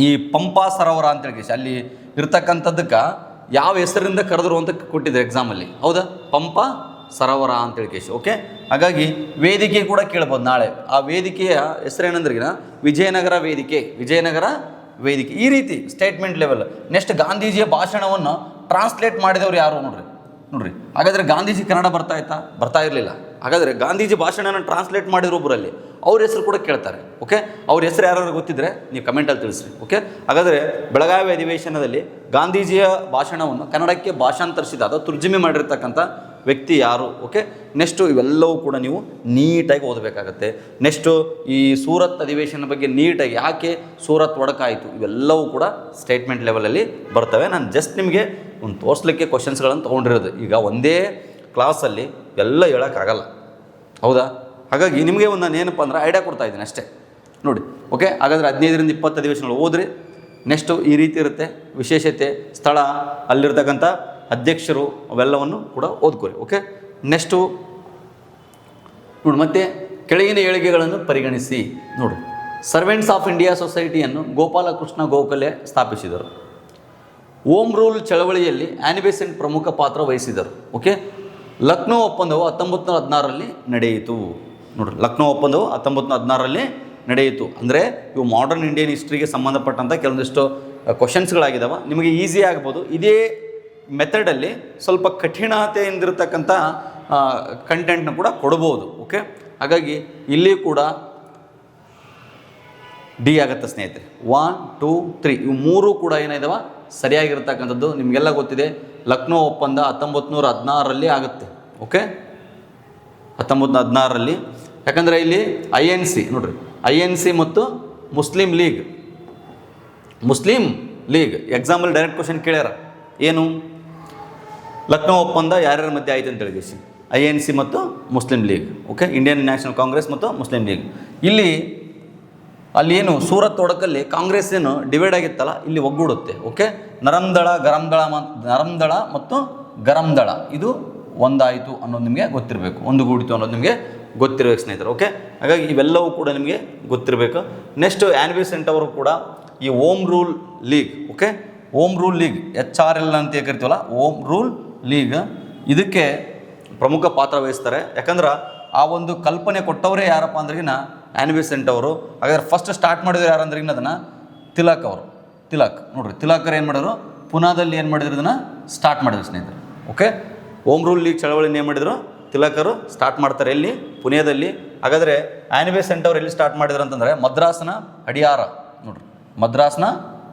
ಈ ಪಂಪಾ ಸರೋವರ ಅಂತೇಳಿ ಅಲ್ಲಿ ಇರ್ತಕ್ಕಂಥದ್ದಕ್ಕೆ ಯಾವ ಹೆಸರಿಂದ ಕರೆದ್ರು ಅಂತ ಕೊಟ್ಟಿದ್ರು ಎಕ್ಸಾಮಲ್ಲಿ. ಹೌದಾ? ಪಂಪಾ ಸರೋವರ ಅಂತೇಳಿ ಕೇಶ್. ಓಕೆ, ಹಾಗಾಗಿ ವೇದಿಕೆ ಕೂಡ ಕೇಳ್ಬೋದು ನಾಳೆ. ಆ ವೇದಿಕೆಯ ಹೆಸರೇನಂದ್ರಿಗಿನ ವಿಜಯನಗರ ವೇದಿಕೆ, ವಿಜಯನಗರ ವೇದಿಕೆ. ಈ ರೀತಿ ಸ್ಟೇಟ್ಮೆಂಟ್ ಲೆವೆಲ್. ನೆಕ್ಸ್ಟ್ ಗಾಂಧೀಜಿಯ ಭಾಷಣವನ್ನು ಟ್ರಾನ್ಸ್ಲೇಟ್ ಮಾಡಿದವರು ಯಾರು ನೋಡ್ರಿ. ಹಾಗಾದರೆ ಗಾಂಧೀಜಿ ಕನ್ನಡ ಬರ್ತಾ ಇರಲಿಲ್ಲ. ಹಾಗಾದರೆ ಗಾಂಧೀಜಿ ಭಾಷಣನ ಟ್ರಾನ್ಸ್ಲೇಟ್ ಮಾಡಿರೋ ಒಬ್ಬರಲ್ಲಿ ಅವ್ರ ಹೆಸರು ಕೂಡ ಕೇಳ್ತಾರೆ. ಓಕೆ, ಅವ್ರ ಹೆಸರು ಯಾರು ಗೊತ್ತಿದ್ರೆ ನೀವು ಕಮೆಂಟಲ್ಲಿ ತಿಳಿಸ್ರಿ. ಓಕೆ, ಹಾಗಾದರೆ ಬೆಳಗಾವಿ ಅಧಿವೇಶನದಲ್ಲಿ ಗಾಂಧೀಜಿಯ ಭಾಷಣವನ್ನು ಕನ್ನಡಕ್ಕೆ ಭಾಷಾಂತರಿಸಿದ ಅಥವಾ ತರ್ಜುಮೆ ಮಾಡಿರ್ತಕ್ಕಂಥ ವ್ಯಕ್ತಿ ಯಾರು? ಓಕೆ, ನೆಕ್ಸ್ಟು ಇವೆಲ್ಲವೂ ಕೂಡ ನೀವು ನೀಟಾಗಿ ಓದಬೇಕಾಗತ್ತೆ. ನೆಕ್ಸ್ಟು ಈ ಸೂರತ್ ಅಧಿವೇಶನ ಬಗ್ಗೆ ನೀಟಾಗಿ ಯಾಕೆ ಸೂರತ್ ಒಡಕಾಯಿತು ಇವೆಲ್ಲವೂ ಕೂಡ ಸ್ಟೇಟ್ಮೆಂಟ್ ಲೆವೆಲಲ್ಲಿ ಬರ್ತವೆ. ನಾನು ಜಸ್ಟ್ ನಿಮಗೆ ಒಂದು ತೋರಿಸ್ಲಿಕ್ಕೆ ಕ್ವಶನ್ಸ್ಗಳನ್ನು ತೊಗೊಂಡಿರೋದು. ಈಗ ಒಂದೇ ಕ್ಲಾಸಲ್ಲಿ ಎಲ್ಲ ಹೇಳೋಕ್ಕಾಗಲ್ಲ, ಹೌದಾ? ಹಾಗಾಗಿ ನಿಮಗೆ ಒಂದು ನಾನು ಏನಪ್ಪ ಅಂದ್ರೆ ಐಡಿಯಾ ಕೊಡ್ತಾ ಇದ್ದೀನಿ ಅಷ್ಟೇ ನೋಡಿ. ಓಕೆ, ಹಾಗಾದರೆ 15ರಿಂದ 20 ಅಧಿವೇಶನಗಳು ಓದ್ರಿ. ನೆಕ್ಸ್ಟು ಈ ರೀತಿ ಇರುತ್ತೆ ವಿಶೇಷತೆ, ಸ್ಥಳ, ಅಲ್ಲಿರ್ತಕ್ಕಂಥ ಅಧ್ಯಕ್ಷರು ಅವೆಲ್ಲವನ್ನು ಕೂಡ ಓದ್ಕೊರಿ. ಓಕೆ, ನೆಕ್ಸ್ಟು ನೋಡಿ ಮತ್ತೆ ಕೆಳಗಿನ ಏಳಿಗೆಗಳನ್ನು ಪರಿಗಣಿಸಿ. ನೋಡಿ, ಸರ್ವೆಂಟ್ಸ್ ಆಫ್ ಇಂಡಿಯಾ ಸೊಸೈಟಿಯನ್ನು ಗೋಪಾಲಕೃಷ್ಣ ಗೋಖಲೆ ಸ್ಥಾಪಿಸಿದರು. ಓಮ್ ರೂಲ್ ಚಳವಳಿಯಲ್ಲಿ ಆನಿ ಬೆಸೆಂಟ್ ಪ್ರಮುಖ ಪಾತ್ರ ವಹಿಸಿದರು. ಓಕೆ, ಲಕ್ನೋ ಒಪ್ಪಂದವು 1916ರಲ್ಲಿ ನಡೆಯಿತು. ನೋಡಿರಿ, ಲಕ್ನೋ ಒಪ್ಪಂದವು 1916ರಲ್ಲಿ ನಡೆಯಿತು. ಅಂದರೆ ಇವು ಮಾಡರ್ನ್ ಇಂಡಿಯನ್ ಹಿಸ್ಟ್ರಿಗೆ ಸಂಬಂಧಪಟ್ಟಂಥ ಕೆಲವೊಂದಿಷ್ಟು ಕ್ವಶನ್ಸ್ಗಳಾಗಿದ್ದಾವೆ. ನಿಮಗೆ ಈಸಿ ಆಗ್ಬೋದು. ಇದೇ ಮೆಥಡಲ್ಲಿ ಸ್ವಲ್ಪ ಕಠಿಣತೆಯಿಂದಿರತಕ್ಕಂಥ ಕಂಟೆಂಟ್ನ ಕೂಡ ಕೊಡ್ಬೋದು. ಓಕೆ, ಹಾಗಾಗಿ ಇಲ್ಲಿ ಕೂಡ ಡಿ ಆಗುತ್ತೆ ಸ್ನೇಹಿತರೆ. 1, 2, 3 ಇವು ಮೂರು ಕೂಡ ಏನಿದಾವೆ ಸರಿಯಾಗಿರ್ತಕ್ಕಂಥದ್ದು. ನಿಮಗೆಲ್ಲ ಗೊತ್ತಿದೆ ಲಕ್ನೋ ಒಪ್ಪಂದ 1916ರಲ್ಲಿ ಆಗುತ್ತೆ. ಓಕೆ, 1916ರಲ್ಲಿ. ಯಾಕಂದರೆ ಇಲ್ಲಿ INC ನೋಡ್ರಿ, INC ಮತ್ತು Muslim League example direct question ಕೇಳ್ಯಾರ. ಏನು ಲಕ್ನೋ ಒಪ್ಪಂದ ಯಾರ್ಯಾರ ಮಧ್ಯೆ ಆಯ್ತು ಅಂತ ಹೇಳಿ INC ಮತ್ತು Muslim league. Okay, Indian national Congress ಮತ್ತು ಮುಸ್ಲಿಂ ಲೀಗ್. ಅಲ್ಲಿ ಏನು ಸೂರತ್ ಒಡಕಲ್ಲಿ ಕಾಂಗ್ರೆಸ್ ಏನು ಡಿವೈಡ್ ಆಗಿತ್ತಲ್ಲ, ಇಲ್ಲಿ ಒಗ್ಗೂಡುತ್ತೆ. ಓಕೆ, ನರಮ್ದಳ ಮತ್ತು ಗರಮ್ದಳ ಇದು ಒಂದಾಯಿತು ಅನ್ನೋದು ನಿಮಗೆ ಗೊತ್ತಿರಬೇಕು, ಒಂದುಗೂಡಿತು ಅನ್ನೋದು ನಿಮಗೆ ಗೊತ್ತಿರಬೇಕು ಸ್ನೇಹಿತರೆ. ಓಕೆ, ಹಾಗಾಗಿ ಇವೆಲ್ಲವೂ ಕೂಡ ನಿಮಗೆ ಗೊತ್ತಿರಬೇಕು. ನೆಕ್ಸ್ಟ್ ಆನಿ ಬೆಸೆಂಟ್ ಅವರು ಕೂಡ ಈ home rule league, okay, home rule league HRL ಅಂತ ಕರಿತೀವಲ್ಲ, ಓಮ್ ರೂಲ್ ಲೀಗ್, ಇದಕ್ಕೆ ಪ್ರಮುಖ ಪಾತ್ರ ವಹಿಸ್ತಾರೆ. ಯಾಕಂದ್ರೆ ಆ ಒಂದು ಕಲ್ಪನೆ ಕೊಟ್ಟವರೇ ಯಾರಪ್ಪ ಅಂದ್ರಿಗಿನ ಆನಿ ಬೆಸೆಂಟ್ ಅವರು. ಹಾಗಾದ್ರೆ ಫಸ್ಟ್ ಸ್ಟಾರ್ಟ್ ಮಾಡಿದ್ರು ಯಾರು ಅಂದ್ರಿಗಿನ ಅದನ್ನು ತಿಲಕ್ ಅವರು. ನೋಡ್ರಿ, ತಿಲಕರು ಏನು ಮಾಡಿದ್ರು, ಪುನಾದಲ್ಲಿ ಏನು ಮಾಡಿದ್ರು, ಇದನ್ನು ಸ್ಟಾರ್ಟ್ ಮಾಡಿದ್ರು ಸ್ನೇಹಿತರೆ. ಓಕೆ, ಓಮ್ ರೂಲ್ ಲೀಗ್ ಚಳವಳಿನ ಏನು ಮಾಡಿದರು, ತಿಲಕರು ಸ್ಟಾರ್ಟ್ ಮಾಡ್ತಾರೆ ಎಲ್ಲಿ, ಪುಣೆಯಲ್ಲಿ. ಹಾಗಾದರೆ ಆನಿ ಬೆಸೆಂಟ್ ಅವರು ಎಲ್ಲಿ ಸ್ಟಾರ್ಟ್ ಮಾಡಿದ್ರು ಅಂತಂದರೆ ಮದ್ರಾಸ್ನ ಅಡಿಯಾರ. ನೋಡ್ರಿ, ಮದ್ರಾಸ್ನ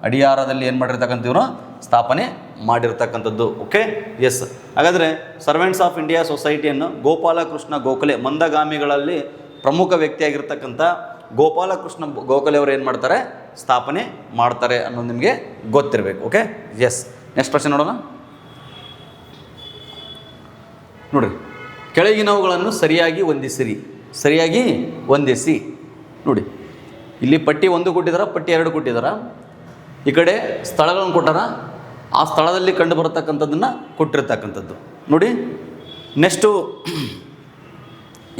ಅಡಿಯಾರದಲ್ಲಿ ಏನು ಮಾಡಿರ್ತಕ್ಕಂಥ ಇವರು ಸ್ಥಾಪನೆ ಮಾಡಿರ್ತಕ್ಕಂಥದ್ದು. Okay, yes. ಹಾಗಾದರೆ ಸರ್ವೆಂಟ್ಸ್ ಆಫ್ ಇಂಡಿಯಾ ಸೊಸೈಟಿಯನ್ನು ಗೋಪಾಲಕೃಷ್ಣ ಗೋಖಲೆ, ಮಂದಗಾಮಿಗಳಲ್ಲಿ ಪ್ರಮುಖ ವ್ಯಕ್ತಿಯಾಗಿರ್ತಕ್ಕಂಥ ಗೋಪಾಲಕೃಷ್ಣ ಗೋಖಲೆ ಅವರು ಏನು ಮಾಡ್ತಾರೆ, ಸ್ಥಾಪನೆ ಮಾಡ್ತಾರೆ ಅನ್ನೋದು ನಿಮಗೆ ಗೊತ್ತಿರಬೇಕು. Okay, S. ನೆಕ್ಸ್ಟ್ ಪ್ರಶ್ನೆ ನೋಡೋಣ. ನೋಡಿರಿ, ಕೆಳಗಿನವುಗಳನ್ನು ಸರಿಯಾಗಿ ಹೊಂದಿಸಿ. ನೋಡಿ, ಇಲ್ಲಿ ಪಟ್ಟಿ 1 ಕೊಟ್ಟಿದ್ದಾರೆ, ಪಟ್ಟಿ 2 ಕೊಟ್ಟಿದ್ದಾರೆ. ಈ ಕಡೆ ಸ್ಥಳಗಳನ್ನು ಕೊಟ್ಟಾರ, ಆ ಸ್ಥಳದಲ್ಲಿ ಕಂಡು ಬರತಕ್ಕಂಥದ್ದನ್ನು ಕೊಟ್ಟಿರ್ತಕ್ಕಂಥದ್ದು ನೋಡಿ. ನೆಕ್ಸ್ಟು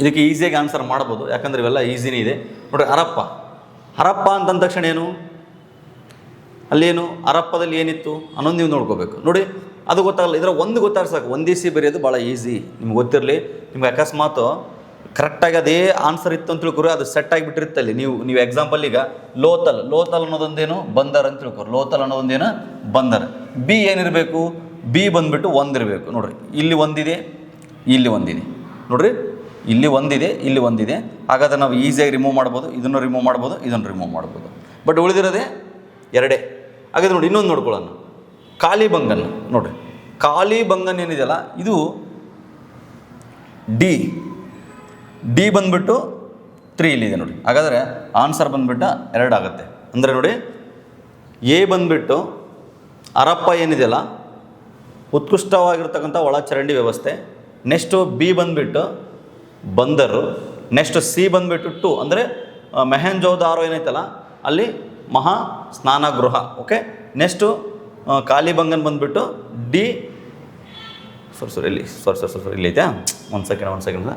ಇದಕ್ಕೆ ಈಸಿಯಾಗಿ ಆನ್ಸರ್ ಮಾಡ್ಬೋದು, ಯಾಕಂದರೆ ಇವೆಲ್ಲ ಈಸಿನೇ ಇದೆ. ನೋಡಿ, ಹರಪ್ಪ ಅಂತಂದ ತಕ್ಷಣ ಏನು, ಅಲ್ಲೇನು ಹರಪ್ಪದಲ್ಲಿ ಏನಿತ್ತು ಅನ್ನೋದು ನೀವು ನೋಡ್ಕೋಬೇಕು. ನೋಡಿ, ಅದು ಗೊತ್ತಾಗಲ್ಲ, ಇದರ ಒಂದು ಗೊತ್ತಾಗ ಸಾಕು. ಹೊಂದಿಸಿ ಬರೆಯೋದು ಭಾಳ ಈಸಿ, ನಿಮ್ಗೆ ಗೊತ್ತಿರಲಿ. ನಿಮ್ಗೆ ಅಕಸ್ಮಾತು ಕರೆಕ್ಟಾಗಿ ಅದೇ ಆನ್ಸರ್ ಇತ್ತು ಅಂತ ತಿಳ್ಕೊರಿ, ಅದು ಸೆಟ್ ಆಗಿಬಿಟ್ಟಿರುತ್ತೆ ಅಲ್ಲಿ. ನೀವು ಎಕ್ಸಾಂಪಲ್ ಈಗ ಲೋತಲ್ ಅನ್ನೋದೊಂದೇನು ಬಂದರ್ ಅಂತ ತಿಳ್ಕೊರಿ. ಲೋತಲ್ ಅನ್ನೋದೊಂದೇನು ಬಂದರ್. ಬಿ ಏನಿರಬೇಕು, ಬಿ ಬಂದುಬಿಟ್ಟು 1 ಇರಬೇಕು. ನೋಡಿರಿ, ಇಲ್ಲಿ ಒಂದಿದೆ, ಇಲ್ಲಿ ಒಂದಿದೆ. ನೋಡಿರಿ, ಇಲ್ಲಿ ಒಂದಿದೆ. ಹಾಗಾದ್ರೆ ನಾವು ಈಸಿಯಾಗಿ ರಿಮೂವ್ ಮಾಡ್ಬೋದು, ಇದನ್ನು ರಿಮೂವ್ ಮಾಡ್ಬೋದು. ಬಟ್ ಉಳಿದಿರೋದೇ 2. ಹಾಗಾದ್ರೆ ನೋಡಿ, ಇನ್ನೊಂದು ನೋಡ್ಕೊಳ್ಳೋಣ, ಕಾಲಿಬಂಗನ್. ನೋಡಿರಿ, ಕಾಲಿಬಂಗನ್ ಏನಿದೆಯಲ್ಲ, ಇದು ಡಿ ಬಂದುಬಿಟ್ಟು 3 ಇಲ್ಲಿದೆ ನೋಡಿ. ಹಾಗಾದರೆ ಆನ್ಸರ್ ಬಂದುಬಿಟ್ಟು 2 ಆಗುತ್ತೆ. ಅಂದರೆ ನೋಡಿ, ಎ ಬಂದುಬಿಟ್ಟು ಹರಪ್ಪ ಏನಿದೆಯಲ್ಲ, ಉತ್ಕೃಷ್ಟವಾಗಿರ್ತಕ್ಕಂಥ ಒಳಚರಂಡಿ ವ್ಯವಸ್ಥೆ. ನೆಕ್ಸ್ಟು ಬಿ ಬಂದುಬಿಟ್ಟು ಬಂದರು. ನೆಕ್ಸ್ಟ್ ಸಿ ಬಂದುಬಿಟ್ಟು 2 ಅಂದರೆ ಮೆಹೆಂಜೋದಾರೋ ಏನೈತಲ್ಲ ಅಲ್ಲಿ ಮಹಾ ಸ್ನಾನಗೃಹ. ಓಕೆ, ನೆಕ್ಸ್ಟು ಕಾಲಿಬಂಗನ್ ಬಂದುಬಿಟ್ಟು ಡಿ ಇಲ್ಲಿ ಐತೆ. ಒಂದು ಸೆಕೆಂಡ್.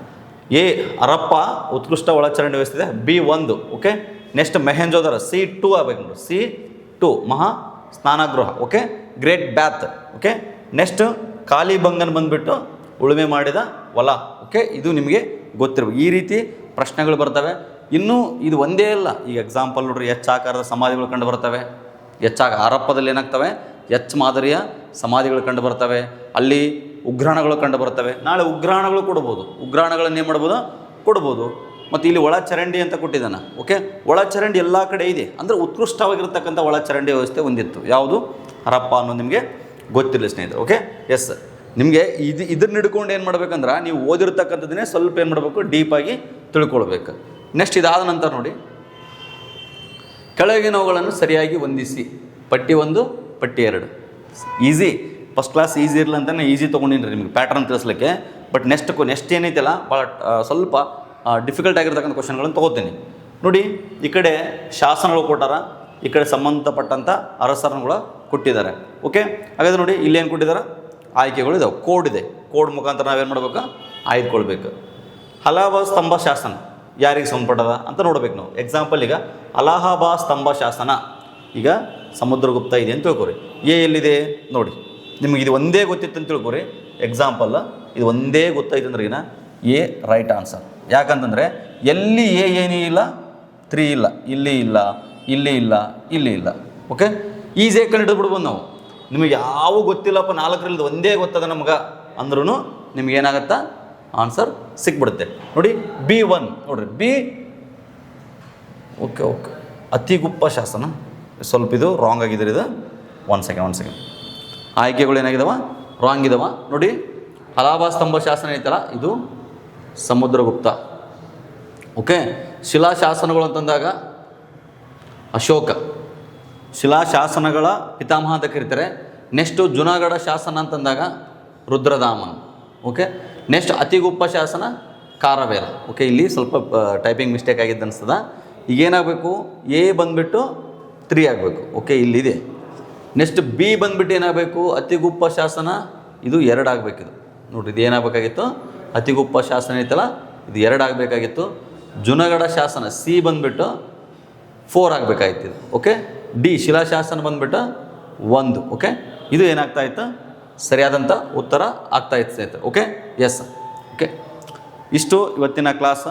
ಎ ಹರಪ್ಪ ಉತ್ಕೃಷ್ಟ ಒಳಚರಂಡಿ ವ್ಯವಸ್ಥೆ, B 1. Okay, next Mohenjo-daro C2 ಆಗಬೇಕು ನೋಡಿ, C2 ಮಹಾ ಸ್ನಾನಗೃಹ. Okay, great ಬ್ಯಾತ್. Okay, next Kalibangan ಬಂದುಬಿಟ್ಟು ಉಳುಮೆ ಮಾಡಿದ ಹೊಲ. ಓಕೆ, ಇದು ನಿಮಗೆ ಗೊತ್ತಿರಬೇಕು. ಈ ರೀತಿ ಪ್ರಶ್ನೆಗಳು ಬರ್ತವೆ. ಇನ್ನೂ ಇದು ಒಂದೇ ಅಲ್ಲ. ಈಗ ಎಕ್ಸಾಂಪಲ್ ನೋಡ್ರಿ, ಎಚ್ ಆಕಾರದ ಸಮಾಧಿಗಳು ಕಂಡು ಬರ್ತವೆ. ಹರಪ್ಪದಲ್ಲಿ ಏನಾಗ್ತವೆ, ಎಚ್ ಮಾದರಿಯ ಸಮಾಧಿಗಳು ಕಂಡು ಬರ್ತವೆ. ಅಲ್ಲಿ ಉಗ್ರಾಣಗಳು ಕಂಡು ಬರ್ತವೆ. ನಾಳೆ ಉಗ್ರಾಣಗಳು ಕೊಡ್ಬೋದು. ಉಗ್ರಾಣಗಳನ್ನು ಏನು ಮಾಡ್ಬೋದು, ಕೊಡ್ಬೋದು. ಮತ್ತು ಇಲ್ಲಿ ಒಳಚರಂಡಿ ಅಂತ ಕೊಟ್ಟಿದ್ದಾನೆ. ಓಕೆ, ಒಳಚರಂಡಿ ಎಲ್ಲ ಕಡೆ ಇದೆ. ಅಂದರೆ ಉತ್ಕೃಷ್ಟವಾಗಿರ್ತಕ್ಕಂಥ ಒಳಚರಂಡಿ ವ್ಯವಸ್ಥೆ ಹೊಂದಿತ್ತು. ಯಾವುದು, ಹರಪ್ಪ ಅನ್ನೋದು ನಿಮಗೆ ಗೊತ್ತಿಲ್ಲ ಸ್ನೇಹಿತರೆ. ಓಕೆ, ಎಸ್, ನಿಮಗೆ ಇದನ್ನ ಹಿಡ್ಕೊಂಡು ಏನು ಮಾಡ್ಬೇಕಂದ್ರೆ ನೀವು ಓದಿರ್ತಕ್ಕಂಥದ್ದನ್ನೇ ಸ್ವಲ್ಪ ಏನು ಮಾಡಬೇಕು, ಡೀಪಾಗಿ ತಿಳ್ಕೊಳ್ಬೇಕು. ನೆಕ್ಸ್ಟ್ ಇದಾದ ನಂತರ ನೋಡಿ, ಕೆಳಗಿನವುಗಳನ್ನು ಸರಿಯಾಗಿ ಹೊಂದಿಸಿ. ಪಟ್ಟಿ 1, ಪಟ್ಟಿ 2. ಈಸಿ, ಫಸ್ಟ್ ಕ್ಲಾಸ್ ಈಸಿ ಇರಲಿ ಅಂತಲೇ ಈಸಿ ತೊಗೊಂಡಿನಿ ನಿಮಗೆ ಪ್ಯಾಟ್ರನ್ ತಿಳಿಸ್ಲಿಕ್ಕೆ. ಬಟ್ ನೆಕ್ಸ್ಟ್ ಏನೈತಲ್ಲ ಭಾಳ ಸ್ವಲ್ಪ ಡಿಫಿಕಲ್ಟ್ ಆಗಿರ್ತಕ್ಕಂಥ ಕ್ವಶನ್ಗಳನ್ನು ತೊಗೋತೀನಿ ನೋಡಿ. ಈ ಕಡೆ ಶಾಸನಗಳು ಕೊಟ್ಟಾರ, ಈ ಕಡೆ ಸಂಬಂಧಪಟ್ಟಂಥ ಅರಸರುಗಳು ಕೊಟ್ಟಿದ್ದಾರೆ. ಓಕೆ, ಹಾಗಾದ್ರೆ ನೋಡಿ ಇಲ್ಲೇನು ಕೊಟ್ಟಿದ್ದಾರೆ, ಆಯ್ಕೆಗಳು ಇದಾವೆ, ಕೋಡ್ ಇದೆ. ಕೋಡ್ ಮುಖಾಂತರ ನಾವೇನು ಮಾಡ್ಬೇಕು, ಆಯ್ದುಕೊಳ್ಬೇಕು. ಅಲಹಾಬಾದ್ ಸ್ತಂಭ ಶಾಸನ ಯಾರಿಗೆ ಸಂಬಂಧಪಟ್ಟದ ಅಂತ ನೋಡ್ಬೇಕು ನಾವು. ಎಕ್ಸಾಂಪಲ್, ಈಗ ಅಲಹಾಬಾದ್ ಸ್ತಂಭ ಶಾಸನ, ಈಗ ಸಮುದ್ರಗುಪ್ತ ಇದೆ ಅಂತ ತಿಳ್ಕೊರಿ. ಎಲ್ಲಿದೆ ನೋಡಿ, ನಿಮಗೆ ಇದು ಒಂದೇ ಗೊತ್ತಿತ್ತು ಅಂತ ತಿಳ್ಕೊರಿ. ಎಕ್ಸಾಂಪಲ್, ಇದು ಒಂದೇ ಗೊತ್ತಾಯ್ತು ಅಂದ್ರೆ ಈಗ ಎ ರೈಟ್ ಆನ್ಸರ್. ಯಾಕಂತಂದರೆ ಎಲ್ಲಿ ಏನೂ ಇಲ್ಲ, 3 ಇಲ್ಲ, ಇಲ್ಲಿ ಇಲ್ಲ, ಇಲ್ಲಿ ಇಲ್ಲ, ಇಲ್ಲಿ ಇಲ್ಲ. ಓಕೆ, ಈಸಿಯಾಗಿ ಕಂಡು ಬಿಡ್ಬೋದು ನಾವು. ನಿಮಗೆ ಯಾವ ಗೊತ್ತಿಲ್ಲಪ್ಪ, 4ರಲ್ಲಿ ಒಂದೇ ಗೊತ್ತದ ನಮ್ಗೆ ಅಂದ್ರೂ ನಿಮಗೇನಾಗತ್ತಾ, ಆನ್ಸರ್ ಸಿಕ್ಬಿಡುತ್ತೆ. ನೋಡಿ B1 ನೋಡ್ರಿ, ಬಿ ಓಕೆ ಅತಿಗುಪ್ತ ಶಾಸನ. ಸ್ವಲ್ಪ ಇದು ರಾಂಗ್ ಆಗಿದ್ರೆ ಇದು ಒನ್ ಸೆಕೆಂಡ್ ಆಯ್ಕೆಗಳು ಏನಾಗಿದಾವ, ರಾಂಗ್ ಇದಾವ ನೋಡಿ. ಅಲಹಾಬಾದ್ ಸ್ತಂಭ ಶಾಸನ ಐತಲ್ಲ, ಇದು ಸಮುದ್ರಗುಪ್ತ. ಓಕೆ, ಶಿಲಾಶಾಸನಗಳು ಅಂತಂದಾಗ ಅಶೋಕ, ಶಿಲಾಶಾಸನಗಳ ಪಿತಾಮಹ ಅಂತ ಕರೀತಾರೆ. ನೆಕ್ಸ್ಟು ಜುನಾಗಢ ಶಾಸನ ಅಂತಂದಾಗ ರುದ್ರದಾಮನ್. ಓಕೆ, ನೆಕ್ಸ್ಟ್ ಅತಿಗುಪ್ತ ಶಾಸನ ಕಾರವೇಲ. ಓಕೆ, ಇಲ್ಲಿ ಸ್ವಲ್ಪ ಟೈಪಿಂಗ್ ಮಿಸ್ಟೇಕ್ ಆಗಿದ್ದು ಅನಿಸ್ತದ. ಈಗೇನಾಗಬೇಕು, ಎ ಬಂದುಬಿಟ್ಟು 3 ಆಗಬೇಕು. ಓಕೆ, ಇಲ್ಲಿದೆ. ನೆಕ್ಸ್ಟ್ ಬಿ ಬಂದುಬಿಟ್ಟು ಏನಾಗಬೇಕು, ಅತಿಗುಪ್ತ ಶಾಸನ ಇದು 2 ಆಗಬೇಕಿದು ನೋಡಿರಿ. ಇದು ಏನಾಗಬೇಕಾಗಿತ್ತು, ಅತಿಗುಪ್ತ ಶಾಸನ ಐತಲ್ಲ ಇದು 2 ಆಗಬೇಕಾಗಿತ್ತು. ಜುನಾಗಢ ಶಾಸನ ಸಿ ಬಂದುಬಿಟ್ಟು 4 ಆಗಬೇಕಾಗಿತ್ತು ಇದು. ಓಕೆ, ಡಿ ಶಿಲಾಶಾಸನ ಬಂದುಬಿಟ್ಟು 1. ಓಕೆ, ಇದು ಏನಾಗ್ತಾಯಿತ್ತು, ಸರಿಯಾದಂಥ ಉತ್ತರ ಆಗ್ತಾಯಿತ್ತು ಸ್ನೇಹಿತರೆ. Okay, S. ಓಕೆ, ಇಷ್ಟು ಇವತ್ತಿನ ಕ್ಲಾಸ್.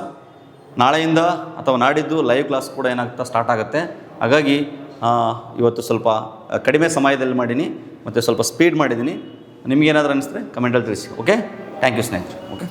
ನಾಳೆಯಿಂದ ಅಥವಾ ನಾಡಿದ್ದು ಲೈವ್ ಕ್ಲಾಸ್ ಕೂಡ ಏನಾಗ್ತಾ ಸ್ಟಾರ್ಟ್ ಆಗುತ್ತೆ. ಹಾಗಾಗಿ ಇವತ್ತು ಸ್ವಲ್ಪ ಕಡಿಮೆ ಸಮಯದಲ್ಲಿ ಮಾಡೀನಿ ಮತ್ತು ಸ್ವಲ್ಪ ಸ್ಪೀಡ್ ಮಾಡಿದ್ದೀನಿ. ನಿಮಗೇನಾದರೂ ಅನಿಸಿದ್ರೆ ಕಮೆಂಟಲ್ಲಿ ತಿಳಿಸಿ. ಓಕೆ, ಥ್ಯಾಂಕ್ ಯು ಸ್ನೇಹಿತರೆ. ಓಕೆ.